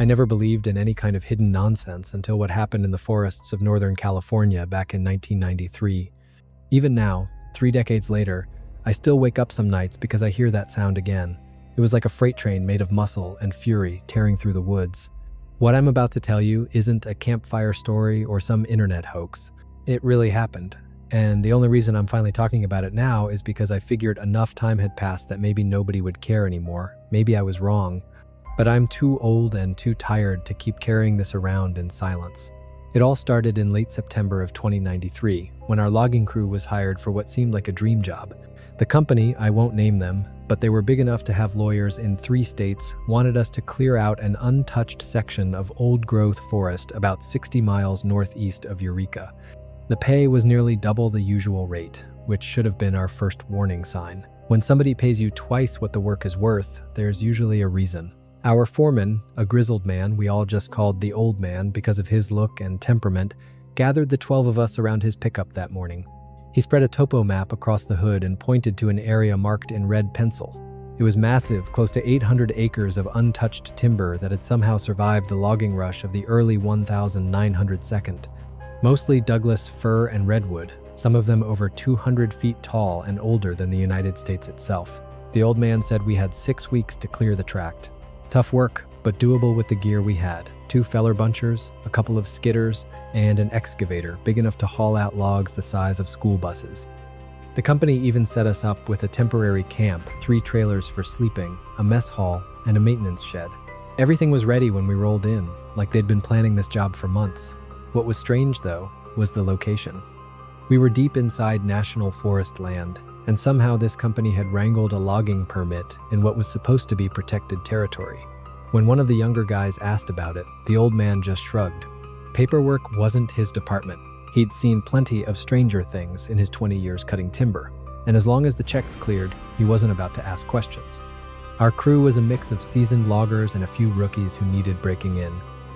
I never believed in any kind of hidden nonsense until what happened in the forests of Northern California back in 1993. Even now, 3 decades later, I still wake up some nights because I hear that sound again. It was like a freight train made of muscle and fury tearing through the woods. What I'm about to tell you isn't a campfire story or some internet hoax. It really happened. And the only reason I'm finally talking about it now is because I figured enough time had passed that maybe nobody would care anymore. Maybe I was wrong. But I'm too old and too tired to keep carrying this around in silence. It all started in late September of 2093, when our logging crew was hired for what seemed like a dream job. The company, I won't name them, but they were big enough to have lawyers in 3 states, wanted us to clear out an untouched section of old-growth forest about 60 miles northeast of Eureka. The pay was nearly double the usual rate, which should have been our first warning sign. When somebody pays you twice what the work is worth, there's usually a reason. Our foreman, a grizzled man we all just called the old man because of his look and temperament, gathered the 12 of us around his pickup that morning. He spread a topo map across the hood and pointed to an area marked in red pencil. It was massive, close to 800 acres of untouched timber that had somehow survived the logging rush of the early 1902. Mostly Douglas fir and redwood, some of them over 200 feet tall and older than the United States itself. The old man said we had 6 weeks to clear the tract. Tough work, but doable with the gear we had. 2 feller bunchers, a couple of skidders, and an excavator big enough to haul out logs the size of school buses. The company even set us up with a temporary camp, 3 trailers for sleeping, a mess hall, and a maintenance shed. Everything was ready when we rolled in, like they'd been planning this job for months. What was strange, though, was the location. We were deep inside national forest land, and somehow this company had wrangled a logging permit in what was supposed to be protected territory. When one of the younger guys asked about it, the old man just shrugged. Paperwork wasn't his department. He'd seen plenty of stranger things in his 20 years cutting timber, and as long as the checks cleared, he wasn't about to ask questions. Our crew was a mix of seasoned loggers and a few rookies who needed breaking in.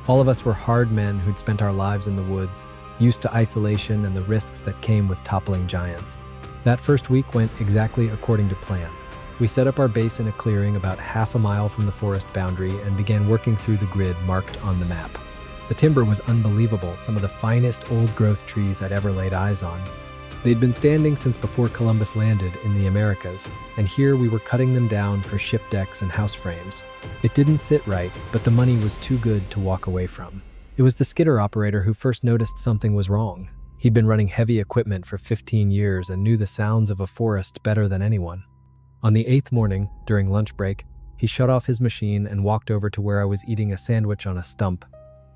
All of us were hard men who'd spent our lives in the woods, used to isolation and the risks that came with toppling giants. That first week went exactly according to plan. We set up our base in a clearing about half a mile from the forest boundary and began working through the grid marked on the map. The timber was unbelievable, some of the finest old-growth trees I'd ever laid eyes on. They'd been standing since before Columbus landed in the Americas, and here we were cutting them down for ship decks and house frames. It didn't sit right, but the money was too good to walk away from. It was the skidder operator who first noticed something was wrong. He'd been running heavy equipment for 15 years and knew the sounds of a forest better than anyone. On the 8th morning, during lunch break, he shut off his machine and walked over to where I was eating a sandwich on a stump.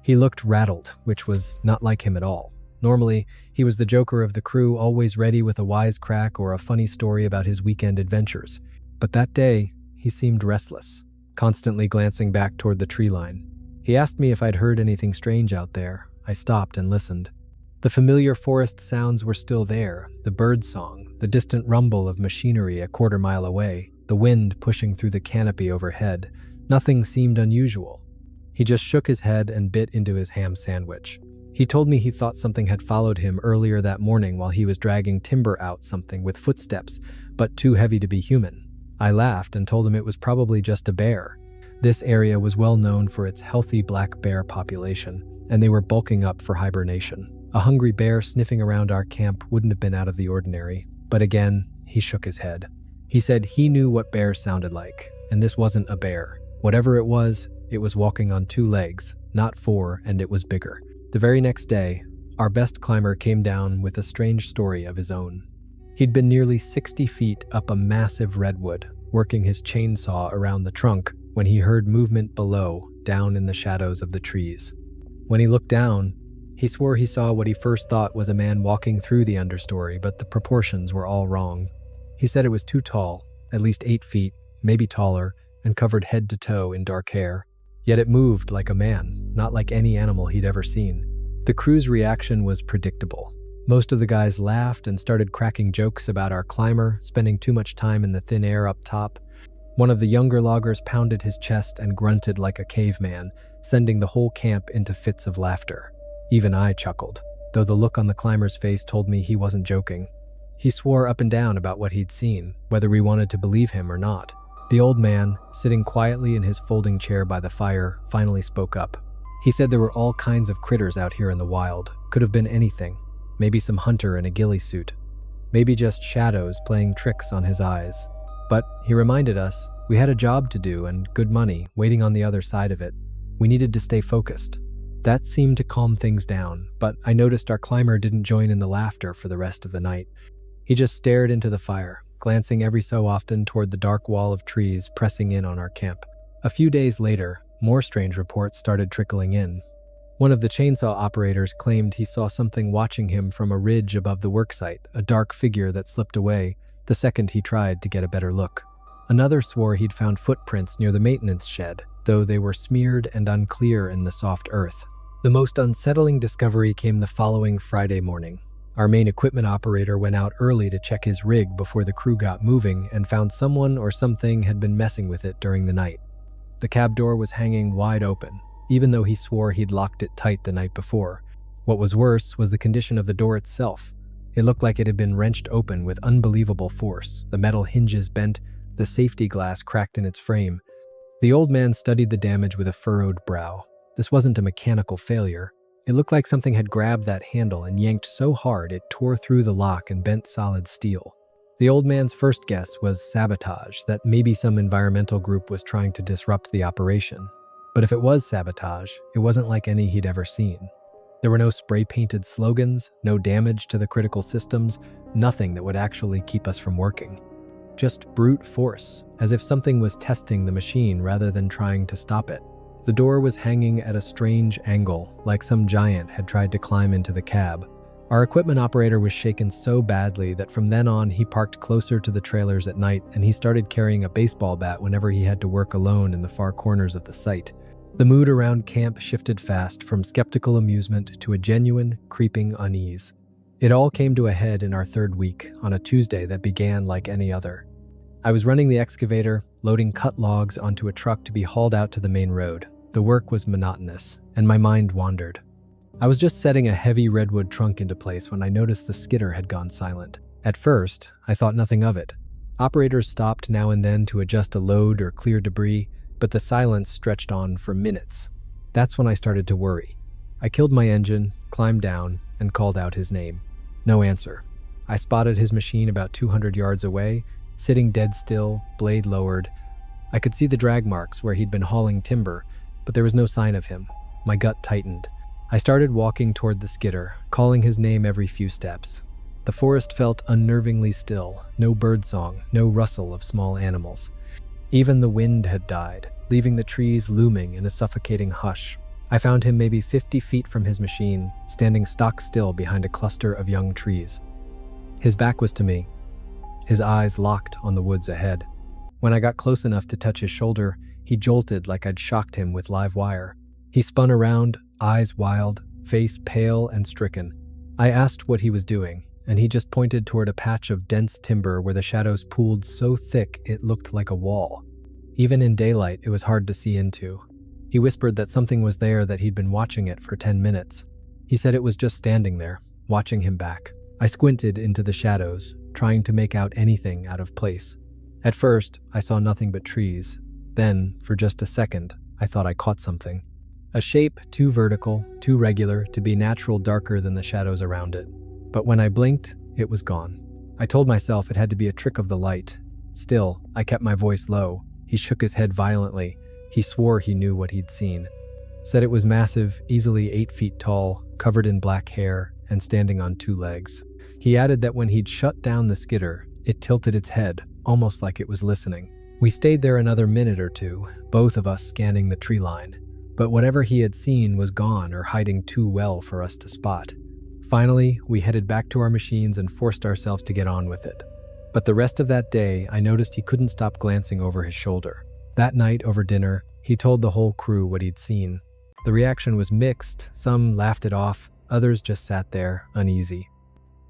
He looked rattled, which was not like him at all. Normally, he was the joker of the crew, always ready with a wisecrack or a funny story about his weekend adventures. But that day, he seemed restless, constantly glancing back toward the tree line. He asked me if I'd heard anything strange out there. I stopped and listened. The familiar forest sounds were still there, the bird song, the distant rumble of machinery a quarter mile away, the wind pushing through the canopy overhead. Nothing seemed unusual. He just shook his head and bit into his ham sandwich. He told me he thought something had followed him earlier that morning while he was dragging timber out, something with footsteps, but too heavy to be human. I laughed and told him it was probably just a bear. This area was well known for its healthy black bear population, and they were bulking up for hibernation. A hungry bear sniffing around our camp wouldn't have been out of the ordinary, but again, he shook his head. He said he knew what bears sounded like, and this wasn't a bear. Whatever it was walking on 2 legs, not 4, and it was bigger. The very next day, our best climber came down with a strange story of his own. He'd been nearly 60 feet up a massive redwood, working his chainsaw around the trunk when he heard movement below, down in the shadows of the trees. When he looked down, he swore he saw what he first thought was a man walking through the understory, but the proportions were all wrong. He said it was too tall, at least 8 feet, maybe taller, and covered head to toe in dark hair. Yet it moved like a man, not like any animal he'd ever seen. The crew's reaction was predictable. Most of the guys laughed and started cracking jokes about our climber spending too much time in the thin air up top. One of the younger loggers pounded his chest and grunted like a caveman, sending the whole camp into fits of laughter. Even I chuckled, though the look on the climber's face told me he wasn't joking. He swore up and down about what he'd seen, whether we wanted to believe him or not. The old man, sitting quietly in his folding chair by the fire, finally spoke up. He said there were all kinds of critters out here in the wild. Could have been anything. Maybe some hunter in a ghillie suit. Maybe just shadows playing tricks on his eyes. But, he reminded us, we had a job to do and good money waiting on the other side of it. We needed to stay focused. That seemed to calm things down, but I noticed our climber didn't join in the laughter for the rest of the night. He just stared into the fire, glancing every so often toward the dark wall of trees pressing in on our camp. A few days later, more strange reports started trickling in. One of the chainsaw operators claimed he saw something watching him from a ridge above the worksite, a dark figure that slipped away the second he tried to get a better look. Another swore he'd found footprints near the maintenance shed, though they were smeared and unclear in the soft earth. The most unsettling discovery came the following Friday morning. Our main equipment operator went out early to check his rig before the crew got moving and found someone or something had been messing with it during the night. The cab door was hanging wide open, even though he swore he'd locked it tight the night before. What was worse was the condition of the door itself. It looked like it had been wrenched open with unbelievable force. The metal hinges bent, the safety glass cracked in its frame. The old man studied the damage with a furrowed brow. This wasn't a mechanical failure. It looked like something had grabbed that handle and yanked so hard it tore through the lock and bent solid steel. The old man's first guess was sabotage, that maybe some environmental group was trying to disrupt the operation. But if it was sabotage, it wasn't like any he'd ever seen. There were no spray-painted slogans, no damage to the critical systems, nothing that would actually keep us from working. Just brute force, as if something was testing the machine rather than trying to stop it. The door was hanging at a strange angle, like some giant had tried to climb into the cab. Our equipment operator was shaken so badly that from then on he parked closer to the trailers at night and he started carrying a baseball bat whenever he had to work alone in the far corners of the site. The mood around camp shifted fast from skeptical amusement to a genuine, creeping unease. It all came to a head in our third week, on a Tuesday that began like any other. I was running the excavator, loading cut logs onto a truck to be hauled out to the main road. The work was monotonous, and my mind wandered. I was just setting a heavy redwood trunk into place when I noticed the skidder had gone silent. At first, I thought nothing of it. Operators stopped now and then to adjust a load or clear debris, but the silence stretched on for minutes. That's when I started to worry. I killed my engine, climbed down, and called out his name. No answer. I spotted his machine about 200 yards away, sitting dead still, blade lowered. I could see the drag marks where he'd been hauling timber, but there was no sign of him. My gut tightened. I started walking toward the skidder, calling his name every few steps. The forest felt unnervingly still, no birdsong, no rustle of small animals. Even the wind had died, leaving the trees looming in a suffocating hush. I found him maybe 50 feet from his machine, standing stock still behind a cluster of young trees. His back was to me, his eyes locked on the woods ahead. When I got close enough to touch his shoulder, he jolted like I'd shocked him with live wire. He spun around, eyes wild, face pale and stricken. I asked what he was doing, and he just pointed toward a patch of dense timber where the shadows pooled so thick it looked like a wall. Even in daylight, it was hard to see into. He whispered that something was there, that he'd been watching it for 10 minutes. He said it was just standing there, watching him back. I squinted into the shadows, trying to make out anything out of place. At first, I saw nothing but trees. Then, for just a second, I thought I caught something. A shape too vertical, too regular to be natural, darker than the shadows around it. But when I blinked, it was gone. I told myself it had to be a trick of the light. Still, I kept my voice low. He shook his head violently. He swore he knew what he'd seen. Said it was massive, easily 8 feet tall, covered in black hair, and standing on 2 legs. He added that when he'd shut down the skidder, it tilted its head, almost like it was listening. We stayed there another minute or two, both of us scanning the tree line. But whatever he had seen was gone or hiding too well for us to spot. Finally, we headed back to our machines and forced ourselves to get on with it. But the rest of that day, I noticed he couldn't stop glancing over his shoulder. That night, over dinner, he told the whole crew what he'd seen. The reaction was mixed. Some laughed it off, others just sat there, uneasy.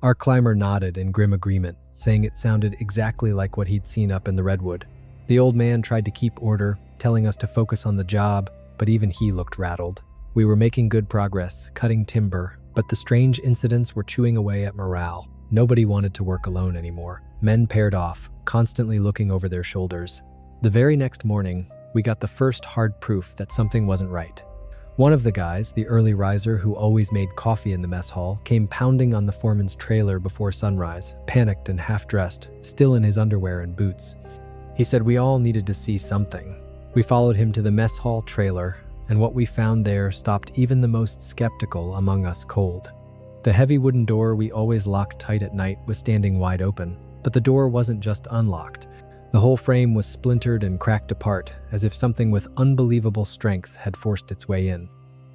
Our climber nodded in grim agreement, saying it sounded exactly like what he'd seen up in the redwood. The old man tried to keep order, telling us to focus on the job, but even he looked rattled. We were making good progress, cutting timber, but the strange incidents were chewing away at morale. Nobody wanted to work alone anymore. Men paired off, constantly looking over their shoulders. The very next morning, we got the first hard proof that something wasn't right. One of the guys, the early riser who always made coffee in the mess hall, came pounding on the foreman's trailer before sunrise, panicked and half-dressed, still in his underwear and boots. He said we all needed to see something. We followed him to the mess hall trailer, and what we found there stopped even the most skeptical among us cold. The heavy wooden door we always locked tight at night was standing wide open, but the door wasn't just unlocked. The whole frame was splintered and cracked apart, as if something with unbelievable strength had forced its way in.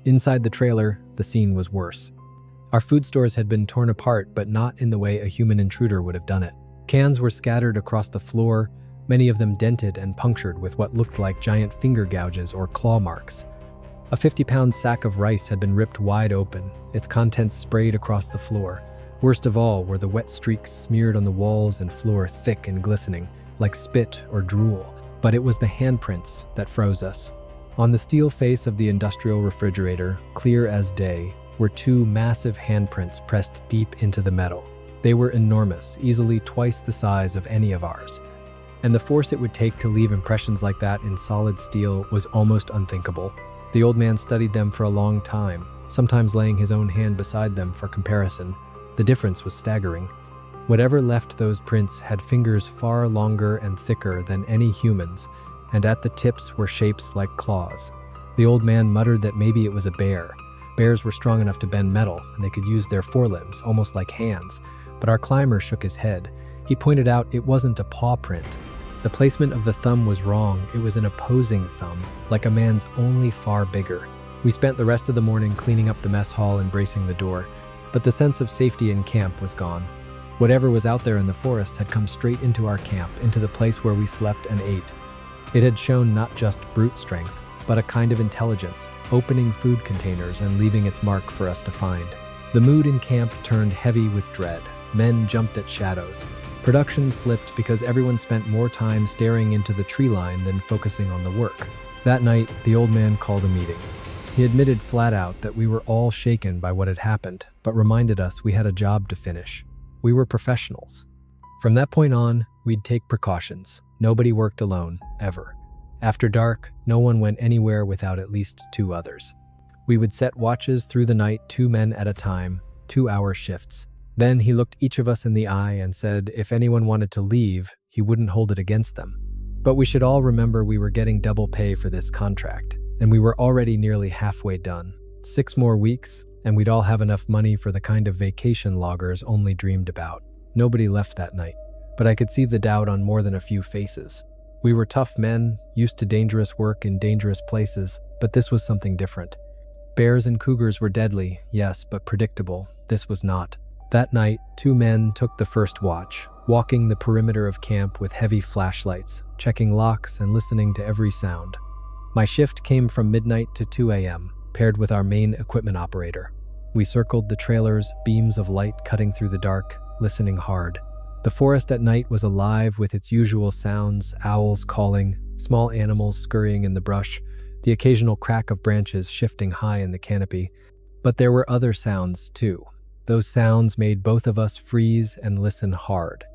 Inside the trailer, the scene was worse. Our food stores had been torn apart, but not in the way a human intruder would have done it. Cans were scattered across the floor, many of them dented and punctured with what looked like giant finger gouges or claw marks. A 50-pound sack of rice had been ripped wide open, its contents sprayed across the floor. Worst of all were the wet streaks smeared on the walls and floor, thick and glistening, like spit or drool. But it was the handprints that froze us. On the steel face of the industrial refrigerator, clear as day, were two massive handprints pressed deep into the metal. They were enormous, easily twice the size of any of ours. And the force it would take to leave impressions like that in solid steel was almost unthinkable. The old man studied them for a long time, sometimes laying his own hand beside them for comparison. The difference was staggering. Whatever left those prints had fingers far longer and thicker than any human's, and at the tips were shapes like claws. The old man muttered that maybe it was a bear. Bears were strong enough to bend metal, and they could use their forelimbs, almost like hands. But our climber shook his head. He pointed out it wasn't a paw print. The placement of the thumb was wrong. It was an opposing thumb, like a man's, only far bigger. We spent the rest of the morning cleaning up the mess hall and bracing the door, but the sense of safety in camp was gone. Whatever was out there in the forest had come straight into our camp, into the place where we slept and ate. It had shown not just brute strength, but a kind of intelligence, opening food containers and leaving its mark for us to find. The mood in camp turned heavy with dread. Men jumped at shadows. Production slipped because everyone spent more time staring into the tree line than focusing on the work. That night, the old man called a meeting. He admitted flat out that we were all shaken by what had happened, but reminded us we had a job to finish. We were professionals. From that point on, we'd take precautions. Nobody worked alone, ever. After dark, no one went anywhere without at least two others. We would set watches through the night, 2 men at a time, 2-hour shifts. Then he looked each of us in the eye and said if anyone wanted to leave, he wouldn't hold it against them. But we should all remember we were getting double pay for this contract, and we were already nearly halfway done. 6 more weeks, and we'd all have enough money for the kind of vacation loggers only dreamed about. Nobody left that night, but I could see the doubt on more than a few faces. We were tough men, used to dangerous work in dangerous places, but this was something different. Bears and cougars were deadly, yes, but predictable. This was not. That night, 2 men took the first watch, walking the perimeter of camp with heavy flashlights, checking locks and listening to every sound. My shift came from midnight to 2 a.m., paired with our main equipment operator. We circled the trailers, beams of light cutting through the dark, listening hard. The forest at night was alive with its usual sounds, owls calling, small animals scurrying in the brush, the occasional crack of branches shifting high in the canopy. But there were other sounds, too. Those sounds made both of us freeze and listen hard.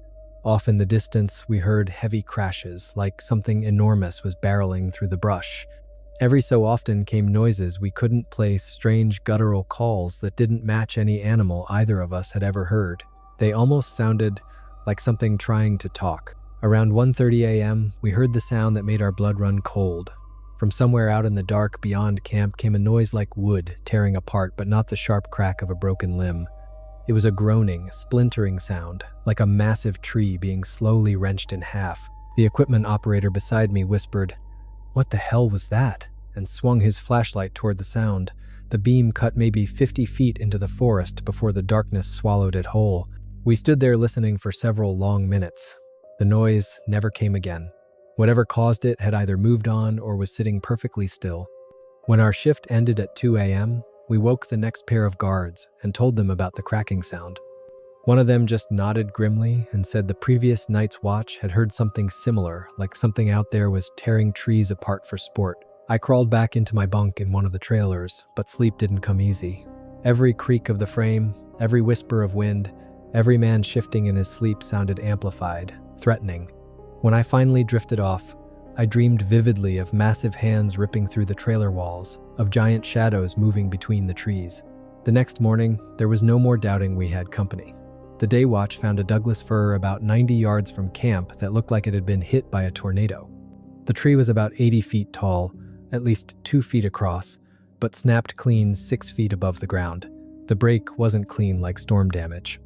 Off in the distance, we heard heavy crashes, like something enormous was barreling through the brush. Every so often came noises we couldn't place, strange guttural calls that didn't match any animal either of us had ever heard. They almost sounded like something trying to talk. Around 1:30 a.m., we heard the sound that made our blood run cold. From somewhere out in the dark beyond camp came a noise like wood tearing apart, but not the sharp crack of a broken limb. It was a groaning, splintering sound, like a massive tree being slowly wrenched in half. The equipment operator beside me whispered, "What the hell was that?" and swung his flashlight toward the sound. The beam cut maybe 50 feet into the forest before the darkness swallowed it whole. We stood there listening for several long minutes. The noise never came again. Whatever caused it had either moved on or was sitting perfectly still. When our shift ended at 2 a.m., we woke the next pair of guards and told them about the cracking sound. One of them just nodded grimly and said the previous night's watch had heard something similar, like something out there was tearing trees apart for sport. I crawled back into my bunk in one of the trailers, but sleep didn't come easy. Every creak of the frame, every whisper of wind, every man shifting in his sleep sounded amplified, threatening. When I finally drifted off, I dreamed vividly of massive hands ripping through the trailer walls, of giant shadows moving between the trees. The next morning, there was no more doubting we had company. The day watch found a Douglas fir about 90 yards from camp that looked like it had been hit by a tornado. The tree was about 80 feet tall, at least 2 feet across, but snapped clean 6 feet above the ground. The break wasn't clean like storm damage.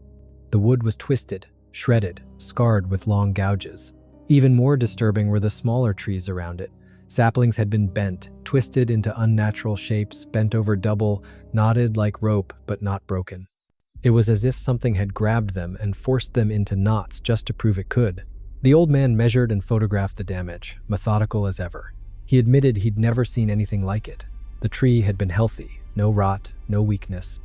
The wood was twisted, shredded, scarred with long gouges. Even more disturbing were the smaller trees around it. Saplings had been bent, twisted into unnatural shapes, bent over double, knotted like rope, but not broken. It was as if something had grabbed them and forced them into knots just to prove it could. The old man measured and photographed the damage, methodical as ever. He admitted he'd never seen anything like it. The tree had been healthy, no rot, no weakness.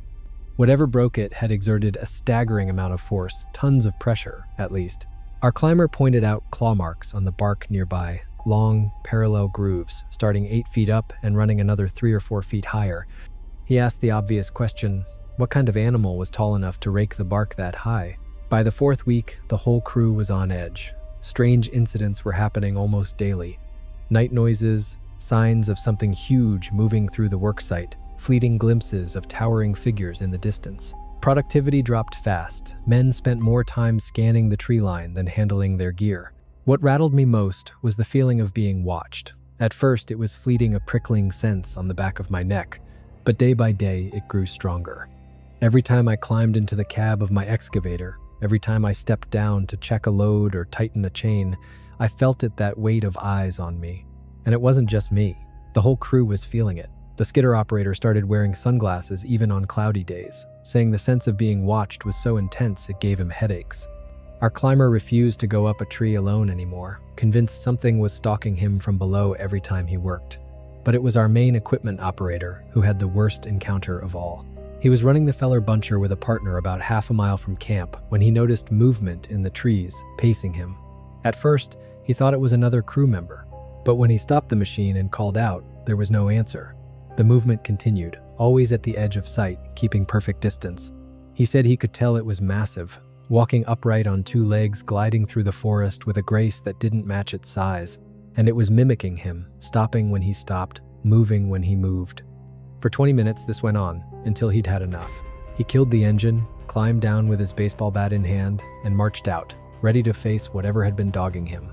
Whatever broke it had exerted a staggering amount of force, tons of pressure, at least. Our climber pointed out claw marks on the bark nearby, long, parallel grooves, starting 8 feet up and running another 3 or 4 feet higher. He asked the obvious question, what kind of animal was tall enough to rake the bark that high? By the 4th week, the whole crew was on edge. Strange incidents were happening almost daily. Night noises, signs of something huge moving through the worksite, fleeting glimpses of towering figures in the distance. Productivity dropped fast. Men spent more time scanning the tree line than handling their gear. What rattled me most was the feeling of being watched. At first, it was fleeting, a prickling sense on the back of my neck, but day by day, it grew stronger. Every time I climbed into the cab of my excavator, every time I stepped down to check a load or tighten a chain, I felt that weight of eyes on me. And it wasn't just me. The whole crew was feeling it. The skidder operator started wearing sunglasses even on cloudy days, saying the sense of being watched was so intense it gave him headaches. Our climber refused to go up a tree alone anymore, convinced something was stalking him from below every time he worked. But it was our main equipment operator who had the worst encounter of all. He was running the feller buncher with a partner about half a mile from camp when he noticed movement in the trees, pacing him. At first, he thought it was another crew member, but when he stopped the machine and called out, there was no answer. The movement continued, always at the edge of sight, keeping perfect distance. He said he could tell it was massive, walking upright on 2 legs, gliding through the forest with a grace that didn't match its size. And it was mimicking him, stopping when he stopped, moving when he moved. For 20 minutes, this went on, until he'd had enough. He killed the engine, climbed down with his baseball bat in hand, and marched out, ready to face whatever had been dogging him.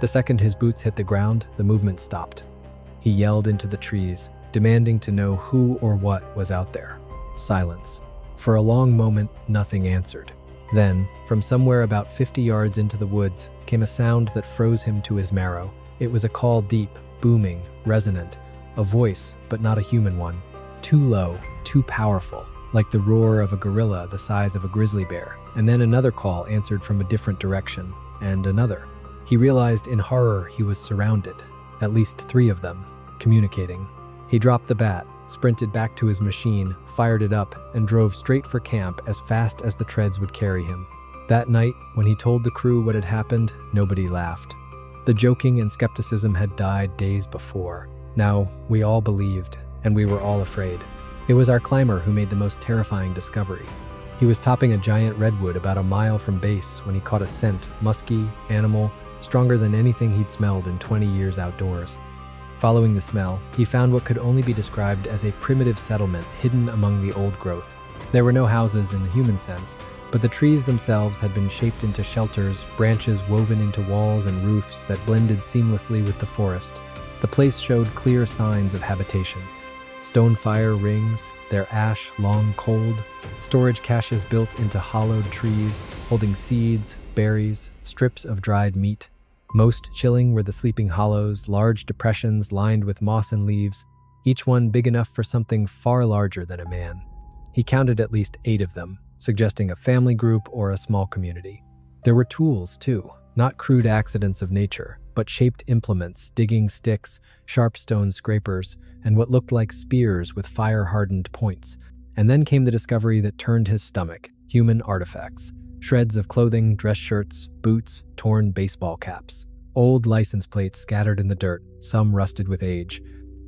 The second his boots hit the ground, the movement stopped. He yelled into the trees, demanding to know who or what was out there. Silence. For a long moment, nothing answered. Then, from somewhere about 50 yards into the woods, came a sound that froze him to his marrow. It was a call, deep, booming, resonant. A voice, but not a human one. Too low, too powerful, like the roar of a gorilla the size of a grizzly bear. And then another call answered from a different direction, and another. He realized in horror he was surrounded. At least 3 of them, communicating. He dropped the bat, sprinted back to his machine, fired it up, and drove straight for camp as fast as the treads would carry him. That night, when he told the crew what had happened, nobody laughed. The joking and skepticism had died days before. Now, we all believed, and we were all afraid. It was our climber who made the most terrifying discovery. He was topping a giant redwood about a mile from base when he caught a scent, musky, animal, stronger than anything he'd smelled in 20 years outdoors. Following the smell, he found what could only be described as a primitive settlement hidden among the old growth. There were no houses in the human sense, but the trees themselves had been shaped into shelters, branches woven into walls and roofs that blended seamlessly with the forest. The place showed clear signs of habitation. Stone fire rings, their ash long cold, storage caches built into hollowed trees, holding seeds, berries, strips of dried meat. Most chilling were the sleeping hollows, large depressions lined with moss and leaves, each one big enough for something far larger than a man. He counted at least 8 of them, suggesting a family group or a small community. There were tools, too, not crude accidents of nature, but shaped implements, digging sticks, sharp stone scrapers, and what looked like spears with fire-hardened points. And then came the discovery that turned his stomach: human artifacts. Shreds of clothing, dress shirts, boots, torn baseball caps. Old license plates scattered in the dirt, some rusted with age.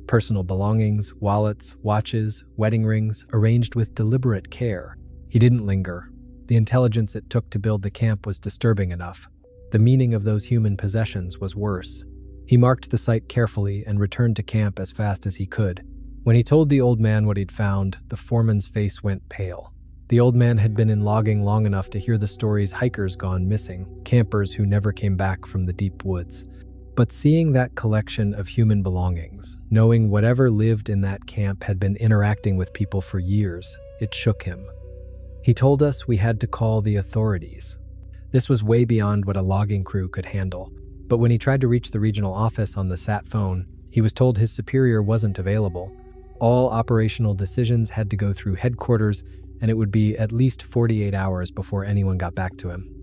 Personal belongings, wallets, watches, wedding rings, arranged with deliberate care. He didn't linger. The intelligence it took to build the camp was disturbing enough. The meaning of those human possessions was worse. He marked the site carefully and returned to camp as fast as he could. When he told the old man what he'd found, the foreman's face went pale. The old man had been in logging long enough to hear the stories hikers gone missing, campers who never came back from the deep woods. But seeing that collection of human belongings, knowing whatever lived in that camp had been interacting with people for years, it shook him. He told us we had to call the authorities. This was way beyond what a logging crew could handle. But when he tried to reach the regional office on the sat phone, he was told his superior wasn't available. All operational decisions had to go through headquarters, and it would be at least 48 hours before anyone got back to him.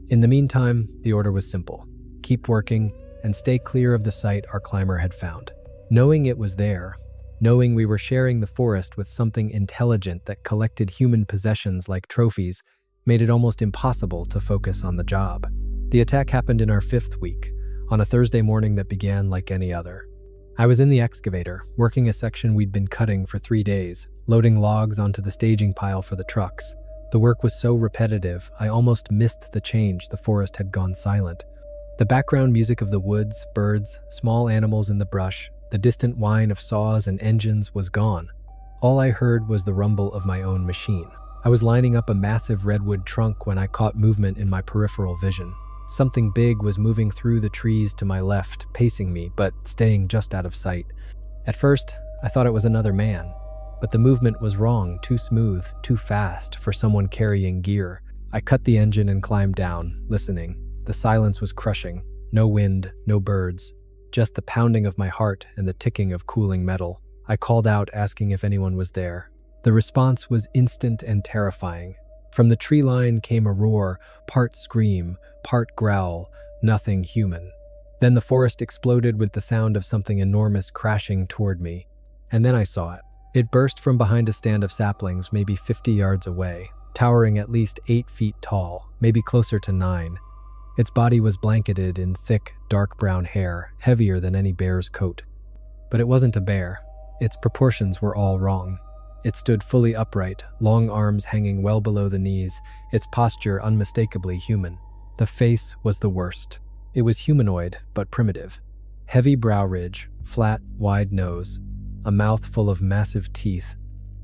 In the meantime, the order was simple. Keep working and stay clear of the site our climber had found. Knowing it was there, knowing we were sharing the forest with something intelligent that collected human possessions like trophies, made it almost impossible to focus on the job. The attack happened in our 5th week, on a Thursday morning that began like any other. I was in the excavator, working a section we'd been cutting for 3 days, loading logs onto the staging pile for the trucks. The work was so repetitive, I almost missed the change the forest had gone silent. The background music of the woods, birds, small animals in the brush, the distant whine of saws and engines was gone. All I heard was the rumble of my own machine. I was lining up a massive redwood trunk when I caught movement in my peripheral vision. Something big was moving through the trees to my left, pacing me, but staying just out of sight. At first, I thought it was another man, but the movement was wrong, too smooth, too fast for someone carrying gear. I cut the engine and climbed down, listening. The silence was crushing. No wind, no birds, just the pounding of my heart and the ticking of cooling metal. I called out, asking if anyone was there. The response was instant and terrifying. From the tree line came a roar, part scream, part growl, nothing human. Then the forest exploded with the sound of something enormous crashing toward me. And then I saw it. It burst from behind a stand of saplings maybe 50 yards away, towering at least 8 feet tall, maybe closer to 9. Its body was blanketed in thick, dark brown hair, heavier than any bear's coat. But it wasn't a bear. Its proportions were all wrong. It stood fully upright, long arms hanging well below the knees, its posture unmistakably human. The face was the worst. It was humanoid, but primitive. Heavy brow ridge, flat, wide nose, a mouth full of massive teeth,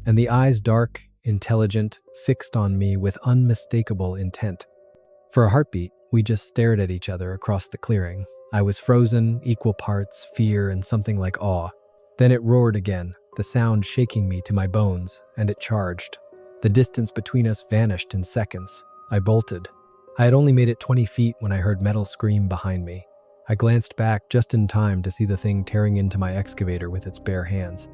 and the eyes dark, intelligent, fixed on me with unmistakable intent. For a heartbeat, we just stared at each other across the clearing. I was frozen, equal parts fear and something like awe. Then it roared again, the sound shaking me to my bones, and it charged. The distance between us vanished in seconds. I bolted. I had only made it 20 feet when I heard metal scream behind me. I glanced back just in time to see the thing tearing into my excavator with its bare hands.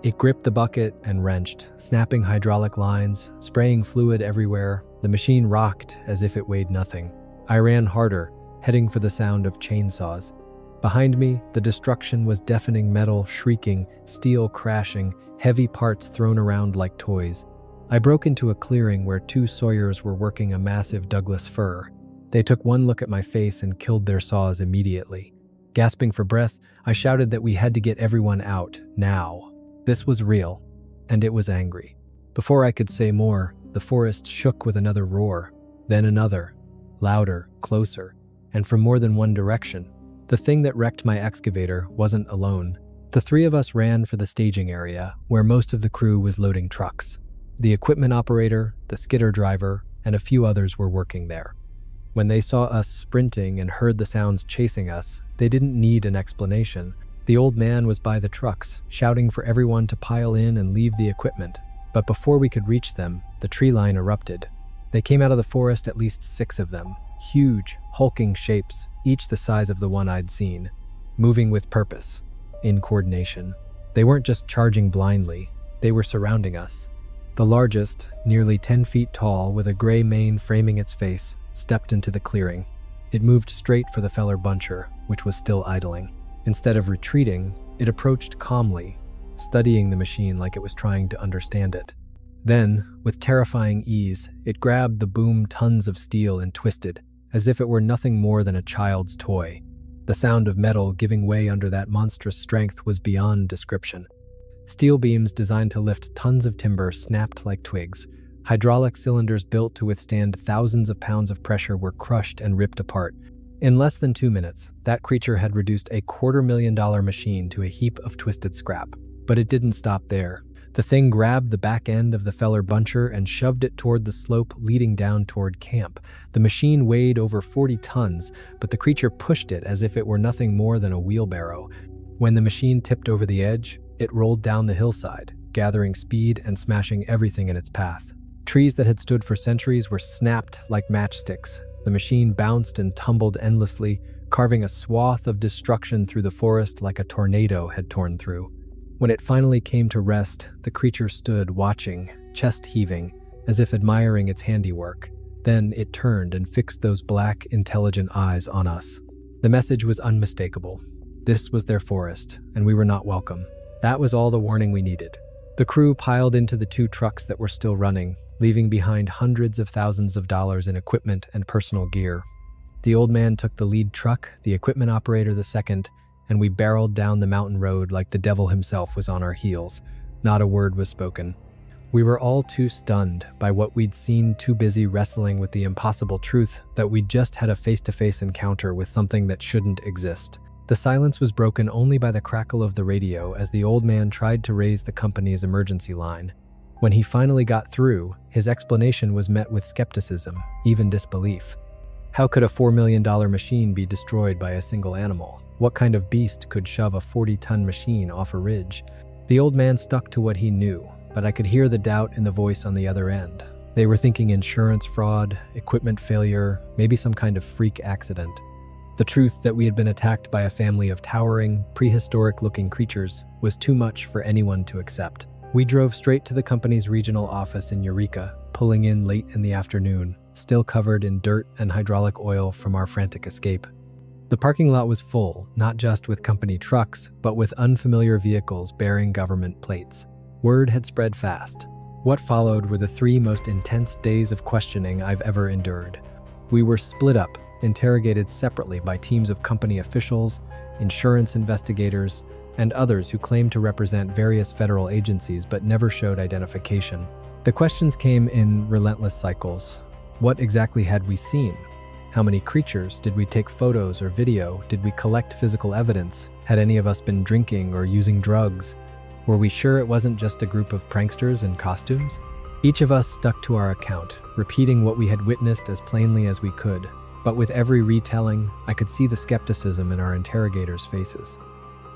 It gripped the bucket and wrenched, snapping hydraulic lines, spraying fluid everywhere. The machine rocked as if it weighed nothing. I ran harder, heading for the sound of chainsaws. Behind me, the destruction was deafening, metal shrieking, steel crashing, heavy parts thrown around like toys. I broke into a clearing where 2 sawyers were working a massive Douglas fir. They took one look at my face and killed their saws immediately. Gasping for breath, I shouted that we had to get everyone out, now. This was real, and it was angry. Before I could say more, the forest shook with another roar, then another, louder, closer, and from more than one direction. The thing that wrecked my excavator wasn't alone. The 3 of us ran for the staging area, where most of the crew was loading trucks. The equipment operator, the skidder driver, and a few others were working there. When they saw us sprinting and heard the sounds chasing us, they didn't need an explanation. The old man was by the trucks, shouting for everyone to pile in and leave the equipment. But before we could reach them, the tree line erupted. They came out of the forest, at least 6 of them. Huge, hulking shapes, each the size of the one I'd seen. Moving with purpose, in coordination. They weren't just charging blindly, they were surrounding us. The largest, nearly 10 feet tall, with a gray mane framing its face, stepped into the clearing. It moved straight for the feller buncher, which was still idling. Instead of retreating, it approached calmly, studying the machine like it was trying to understand it. Then, with terrifying ease, it grabbed the boom tons of steel and twisted, as if it were nothing more than a child's toy. The sound of metal giving way under that monstrous strength was beyond description. Steel beams designed to lift tons of timber snapped like twigs. Hydraulic cylinders built to withstand thousands of pounds of pressure were crushed and ripped apart. In less than 2 minutes, that creature had reduced a $250,000 machine to a heap of twisted scrap. But it didn't stop there. The thing grabbed the back end of the Feller Buncher and shoved it toward the slope leading down toward camp. The machine weighed over 40 tons, but the creature pushed it as if it were nothing more than a wheelbarrow. When the machine tipped over the edge, it rolled down the hillside, gathering speed and smashing everything in its path. Trees that had stood for centuries were snapped like matchsticks. The machine bounced and tumbled endlessly, carving a swath of destruction through the forest like a tornado had torn through. When it finally came to rest, the creature stood watching, chest heaving, as if admiring its handiwork. Then it turned and fixed those black, intelligent eyes on us. The message was unmistakable. This was their forest, and we were not welcome. That was all the warning we needed. The crew piled into the 2 trucks that were still running, leaving behind hundreds of thousands of dollars in equipment and personal gear. The old man took the lead truck, the equipment operator the second, and we barreled down the mountain road like the devil himself was on our heels. Not a word was spoken. We were all too stunned by what we'd seen, too busy wrestling with the impossible truth that we'd just had a face-to-face encounter with something that shouldn't exist. The silence was broken only by the crackle of the radio as the old man tried to raise the company's emergency line. When he finally got through, his explanation was met with skepticism, even disbelief. How could a $4 million machine be destroyed by a single animal? What kind of beast could shove a 40-ton machine off a ridge? The old man stuck to what he knew, but I could hear the doubt in the voice on the other end. They were thinking insurance fraud, equipment failure, maybe some kind of freak accident. The truth that we had been attacked by a family of towering, prehistoric-looking creatures was too much for anyone to accept. We drove straight to the company's regional office in Eureka, pulling in late in the afternoon, still covered in dirt and hydraulic oil from our frantic escape. The parking lot was full, not just with company trucks, but with unfamiliar vehicles bearing government plates. Word had spread fast. What followed were the 3 most intense days of questioning I've ever endured. We were split up, interrogated separately by teams of company officials, insurance investigators, and others who claimed to represent various federal agencies but never showed identification. The questions came in relentless cycles. What exactly had we seen? How many creatures? Did we take photos or video? Did we collect physical evidence? Had any of us been drinking or using drugs? Were we sure it wasn't just a group of pranksters in costumes? Each of us stuck to our account, repeating what we had witnessed as plainly as we could. But with every retelling, I could see the skepticism in our interrogators' faces.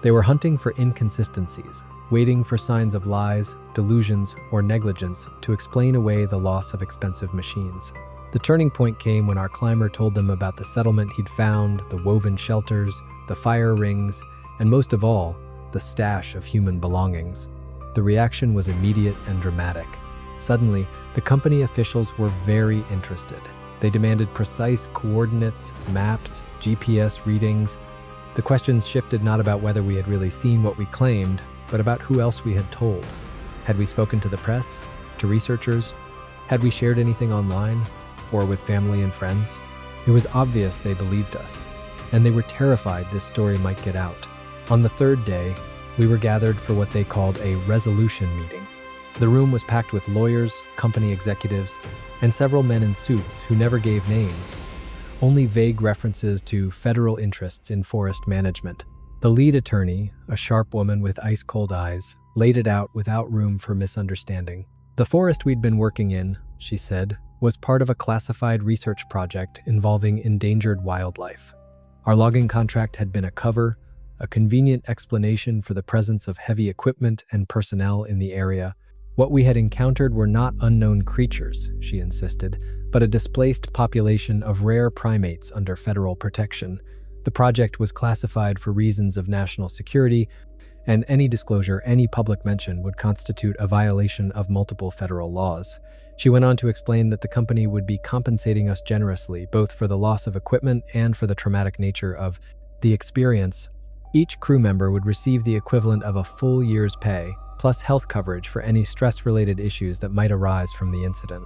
They were hunting for inconsistencies, waiting for signs of lies, delusions, or negligence to explain away the loss of expensive machines. The turning point came when our climber told them about the settlement he'd found, the woven shelters, the fire rings, and most of all, the stash of human belongings. The reaction was immediate and dramatic. Suddenly, the company officials were very interested. They demanded precise coordinates, maps, GPS readings. The questions shifted not about whether we had really seen what we claimed, but about who else we had told. Had we spoken to the press? To researchers? Had we shared anything online? Or with family and friends? It was obvious they believed us, and they were terrified this story might get out. On the 3rd day, we were gathered for what they called a resolution meeting. The room was packed with lawyers, company executives, and several men in suits who never gave names, only vague references to federal interests in forest management. The lead attorney, a sharp woman with ice-cold eyes, laid it out without room for misunderstanding. The forest we'd been working in, she said, was part of a classified research project involving endangered wildlife. Our logging contract had been a cover, a convenient explanation for the presence of heavy equipment and personnel in the area. What we had encountered were not unknown creatures, she insisted, but a displaced population of rare primates under federal protection. The project was classified for reasons of national security, and any disclosure, any public mention would constitute a violation of multiple federal laws. She went on to explain that the company would be compensating us generously, both for the loss of equipment and for the traumatic nature of the experience. Each crew member would receive the equivalent of a full year's pay, plus health coverage for any stress-related issues that might arise from the incident.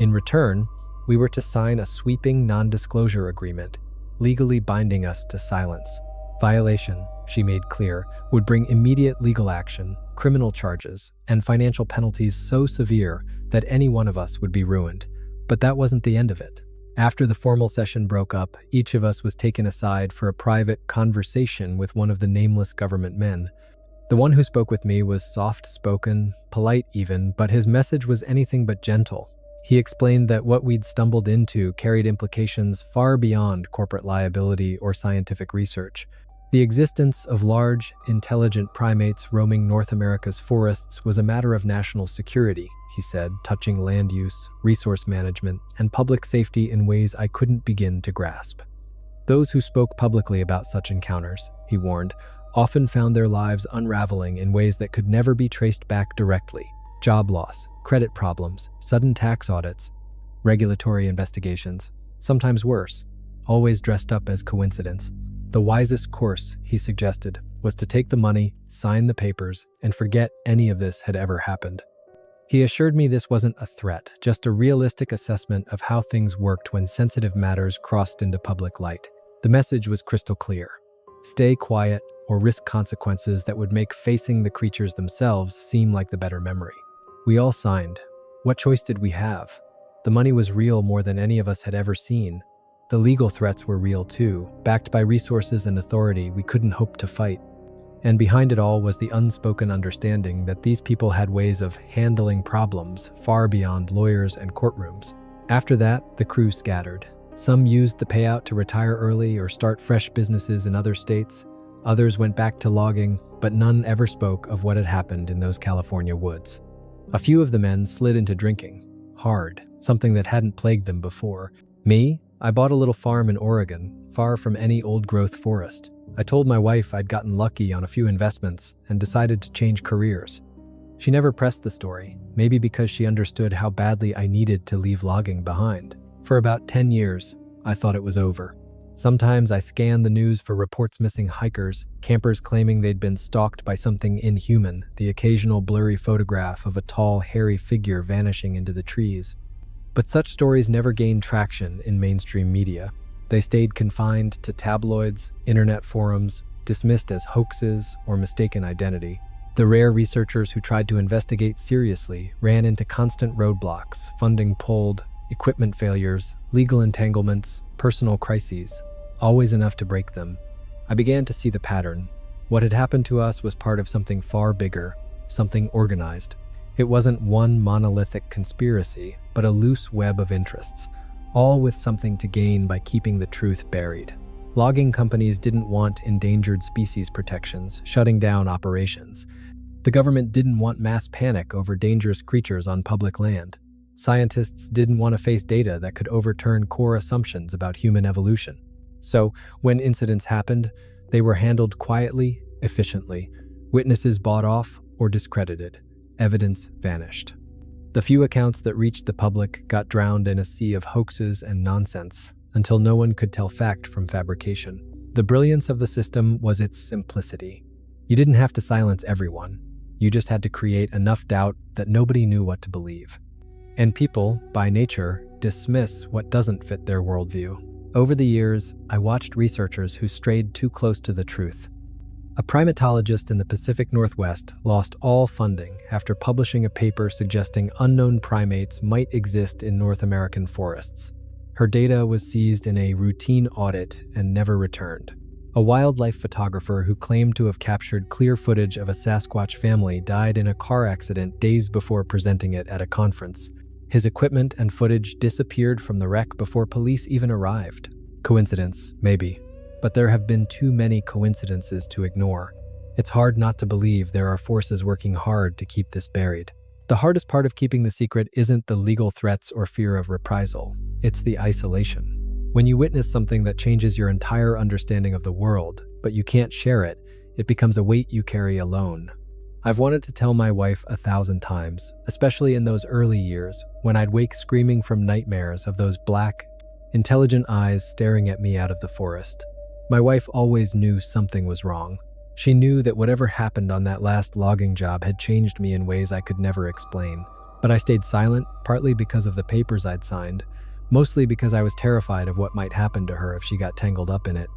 In return, we were to sign a sweeping non-disclosure agreement, legally binding us to silence. Violation, she made clear, would bring immediate legal action, criminal charges, and financial penalties so severe that any one of us would be ruined. But that wasn't the end of it. After the formal session broke up, each of us was taken aside for a private conversation with one of the nameless government men. The one who spoke with me was soft-spoken, polite even, but his message was anything but gentle. He explained that what we'd stumbled into carried implications far beyond corporate liability or scientific research. The existence of large, intelligent primates roaming North America's forests was a matter of national security, he said, touching land use, resource management, and public safety in ways I couldn't begin to grasp. Those who spoke publicly about such encounters, he warned, often found their lives unraveling in ways that could never be traced back directly. Job loss, credit problems, sudden tax audits, regulatory investigations, sometimes worse, always dressed up as coincidence. The wisest course, he suggested, was to take the money, sign the papers, and forget any of this had ever happened. He assured me this wasn't a threat, just a realistic assessment of how things worked when sensitive matters crossed into public light. The message was crystal clear. Stay quiet or risk consequences that would make facing the creatures themselves seem like the better memory. We all signed. What choice did we have? The money was real more than any of us had ever seen. The legal threats were real too, backed by resources and authority we couldn't hope to fight. And behind it all was the unspoken understanding that these people had ways of handling problems far beyond lawyers and courtrooms. After that, the crew scattered. Some used the payout to retire early or start fresh businesses in other states. Others went back to logging, but none ever spoke of what had happened in those California woods. A few of the men slid into drinking, hard, something that hadn't plagued them before. Me? I bought a little farm in Oregon, far from any old-growth forest. I told my wife I'd gotten lucky on a few investments and decided to change careers. She never pressed the story, maybe because she understood how badly I needed to leave logging behind. For about 10 years, I thought it was over. Sometimes I scanned the news for reports missing hikers, campers claiming they'd been stalked by something inhuman, the occasional blurry photograph of a tall, hairy figure vanishing into the trees. But such stories never gained traction in mainstream media. They stayed confined to tabloids, internet forums, dismissed as hoaxes or mistaken identity. The rare researchers who tried to investigate seriously ran into constant roadblocks, funding pulled, equipment failures, legal entanglements, personal crises, always enough to break them. I began to see the pattern. What had happened to us was part of something far bigger, something organized. It wasn't one monolithic conspiracy, but a loose web of interests, all with something to gain by keeping the truth buried. Logging companies didn't want endangered species protections, shutting down operations. The government didn't want mass panic over dangerous creatures on public land. Scientists didn't want to face data that could overturn core assumptions about human evolution. So, when incidents happened, they were handled quietly, efficiently. Witnesses bought off or discredited. Evidence vanished. The few accounts that reached the public got drowned in a sea of hoaxes and nonsense, until no one could tell fact from fabrication. The brilliance of the system was its simplicity. You didn't have to silence everyone. You just had to create enough doubt that nobody knew what to believe. And people, by nature, dismiss what doesn't fit their worldview. Over the years, I watched researchers who strayed too close to the truth. A primatologist in the Pacific Northwest lost all funding after publishing a paper suggesting unknown primates might exist in North American forests. Her data was seized in a routine audit and never returned. A wildlife photographer who claimed to have captured clear footage of a Sasquatch family died in a car accident days before presenting it at a conference. His equipment and footage disappeared from the wreck before police even arrived. Coincidence, maybe. But there have been too many coincidences to ignore. It's hard not to believe there are forces working hard to keep this buried. The hardest part of keeping the secret isn't the legal threats or fear of reprisal. It's the isolation. When you witness something that changes your entire understanding of the world, but you can't share it, it becomes a weight you carry alone. I've wanted to tell my wife 1,000 times, especially in those early years, when I'd wake screaming from nightmares of those black, intelligent eyes staring at me out of the forest. My wife always knew something was wrong. She knew that whatever happened on that last logging job had changed me in ways I could never explain. But I stayed silent, partly because of the papers I'd signed, mostly because I was terrified of what might happen to her if she got tangled up in it.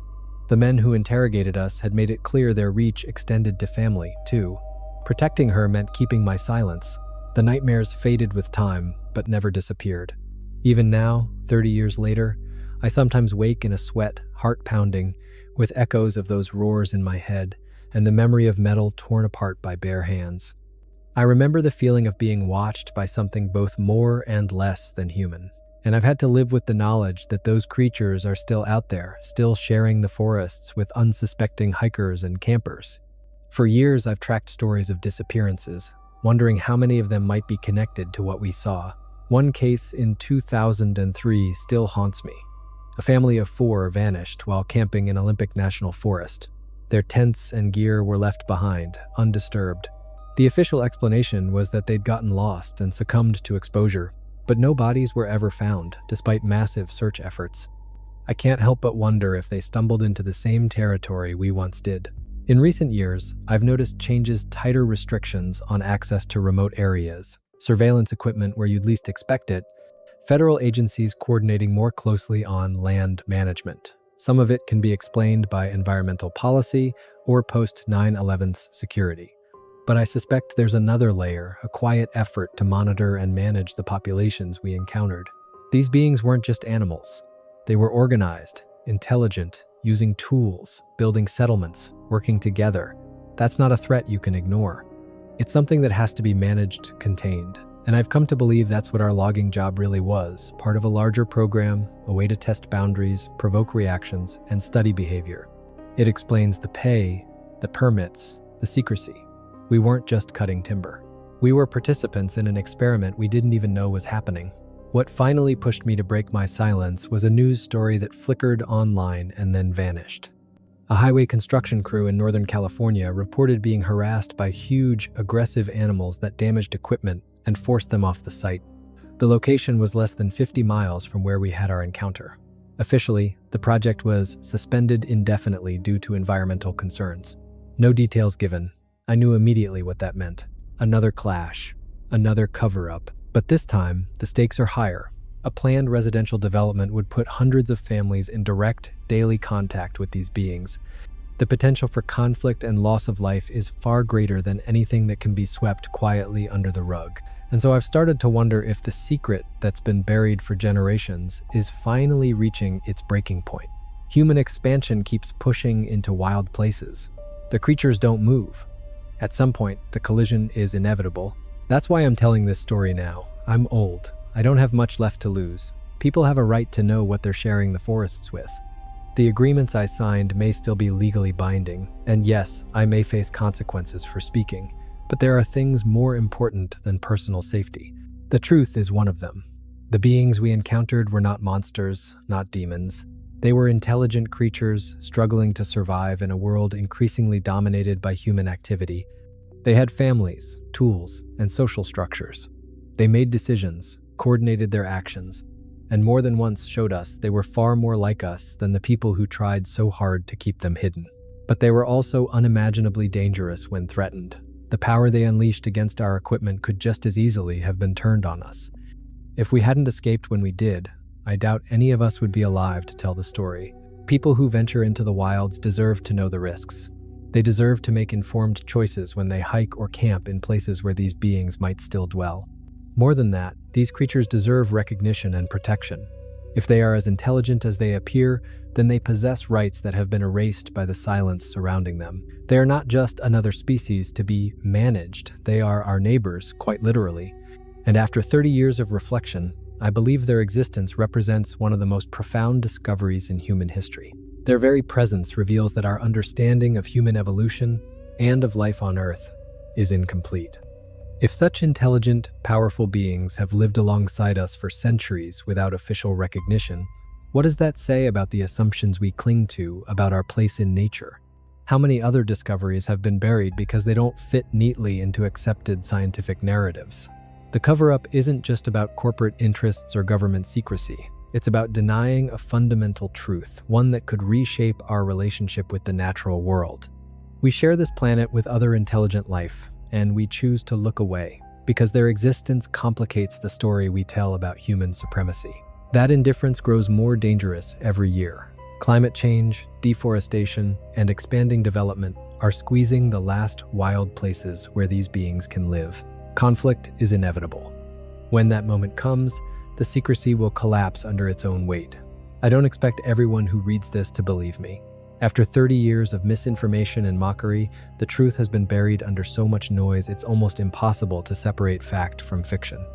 The men who interrogated us had made it clear their reach extended to family, too. Protecting her meant keeping my silence. The nightmares faded with time, but never disappeared. Even now, 30 years later, I sometimes wake in a sweat, heart pounding, with echoes of those roars in my head and the memory of metal torn apart by bare hands. I remember the feeling of being watched by something both more and less than human. And I've had to live with the knowledge that those creatures are still out there, still sharing the forests with unsuspecting hikers and campers. For years, I've tracked stories of disappearances, wondering how many of them might be connected to what we saw. One case in 2003 still haunts me. A family of 4 vanished while camping in Olympic National Forest. Their tents and gear were left behind, undisturbed. The official explanation was that they'd gotten lost and succumbed to exposure, but no bodies were ever found, despite massive search efforts. I can't help but wonder if they stumbled into the same territory we once did. In recent years, I've noticed tighter restrictions on access to remote areas, surveillance equipment where you'd least expect it, federal agencies coordinating more closely on land management. Some of it can be explained by environmental policy or post-9/11's security. But I suspect there's another layer, a quiet effort to monitor and manage the populations we encountered. These beings weren't just animals. They were organized, intelligent, using tools, building settlements, working together. That's not a threat you can ignore. It's something that has to be managed, contained. And I've come to believe that's what our logging job really was, part of a larger program, a way to test boundaries, provoke reactions, and study behavior. It explains the pay, the permits, the secrecy. We weren't just cutting timber. We were participants in an experiment we didn't even know was happening. What finally pushed me to break my silence was a news story that flickered online and then vanished. A highway construction crew in Northern California reported being harassed by huge, aggressive animals that damaged equipment and forced them off the site. The location was less than 50 miles from where we had our encounter. Officially, the project was suspended indefinitely due to environmental concerns. No details given. I knew immediately what that meant. Another clash, another cover-up. But this time, the stakes are higher. A planned residential development would put hundreds of families in direct, daily contact with these beings. The potential for conflict and loss of life is far greater than anything that can be swept quietly under the rug. And so I've started to wonder if the secret that's been buried for generations is finally reaching its breaking point. Human expansion keeps pushing into wild places. The creatures don't move. At some point, the collision is inevitable. That's why I'm telling this story now. I'm old. I don't have much left to lose. People have a right to know what they're sharing the forests with. The agreements I signed may still be legally binding, and yes, I may face consequences for speaking, but there are things more important than personal safety. The truth is one of them. The beings we encountered were not monsters, not demons. They were intelligent creatures struggling to survive in a world increasingly dominated by human activity. They had families, tools, and social structures. They made decisions, coordinated their actions, and more than once showed us they were far more like us than the people who tried so hard to keep them hidden. But they were also unimaginably dangerous when threatened. The power they unleashed against our equipment could just as easily have been turned on us. If we hadn't escaped when we did, I doubt any of us would be alive to tell the story. People who venture into the wilds deserve to know the risks. They deserve to make informed choices when they hike or camp in places where these beings might still dwell. More than that, these creatures deserve recognition and protection. If they are as intelligent as they appear, then they possess rights that have been erased by the silence surrounding them. They are not just another species to be managed, they are our neighbors, quite literally. And after 30 years of reflection, I believe their existence represents one of the most profound discoveries in human history. Their very presence reveals that our understanding of human evolution and of life on Earth is incomplete. If such intelligent, powerful beings have lived alongside us for centuries without official recognition, what does that say about the assumptions we cling to about our place in nature? How many other discoveries have been buried because they don't fit neatly into accepted scientific narratives? The cover-up isn't just about corporate interests or government secrecy. It's about denying a fundamental truth, one that could reshape our relationship with the natural world. We share this planet with other intelligent life, and we choose to look away because their existence complicates the story we tell about human supremacy. That indifference grows more dangerous every year. Climate change, deforestation, and expanding development are squeezing the last wild places where these beings can live. Conflict is inevitable. When that moment comes, the secrecy will collapse under its own weight. I don't expect everyone who reads this to believe me. After 30 years of misinformation and mockery, the truth has been buried under so much noise it's almost impossible to separate fact from fiction.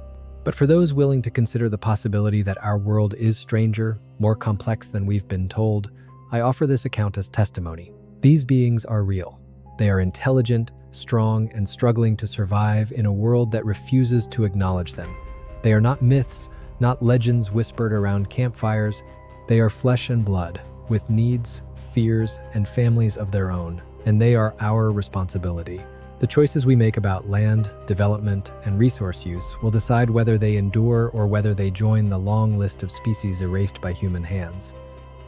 But for those willing to consider the possibility that our world is stranger, more complex than we've been told, I offer this account as testimony. These beings are real. They are intelligent, strong, and struggling to survive in a world that refuses to acknowledge them. They are not myths, not legends whispered around campfires. They are flesh and blood, with needs, fears, and families of their own, and they are our responsibility. The choices we make about land, development, and resource use will decide whether they endure or whether they join the long list of species erased by human hands.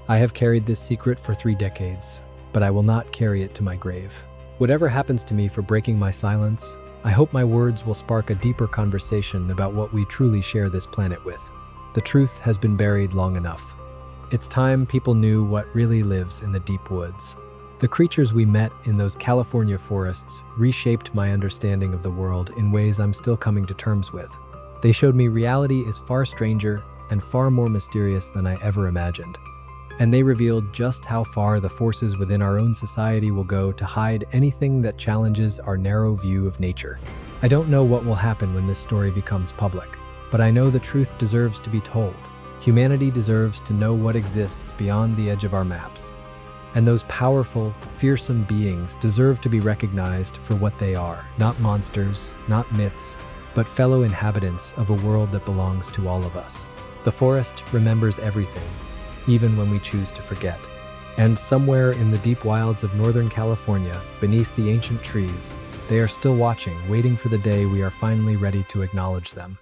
I have carried this secret for 3 decades, but I will not carry it to my grave. Whatever happens to me for breaking my silence, I hope my words will spark a deeper conversation about what we truly share this planet with. The truth has been buried long enough. It's time people knew what really lives in the deep woods. The creatures we met in those California forests reshaped my understanding of the world in ways I'm still coming to terms with. They showed me reality is far stranger and far more mysterious than I ever imagined. And they revealed just how far the forces within our own society will go to hide anything that challenges our narrow view of nature. I don't know what will happen when this story becomes public, but I know the truth deserves to be told. Humanity deserves to know what exists beyond the edge of our maps. And those powerful, fearsome beings deserve to be recognized for what they are. Not monsters, not myths, but fellow inhabitants of a world that belongs to all of us. The forest remembers everything, even when we choose to forget. And somewhere in the deep wilds of Northern California, beneath the ancient trees, they are still watching, waiting for the day we are finally ready to acknowledge them.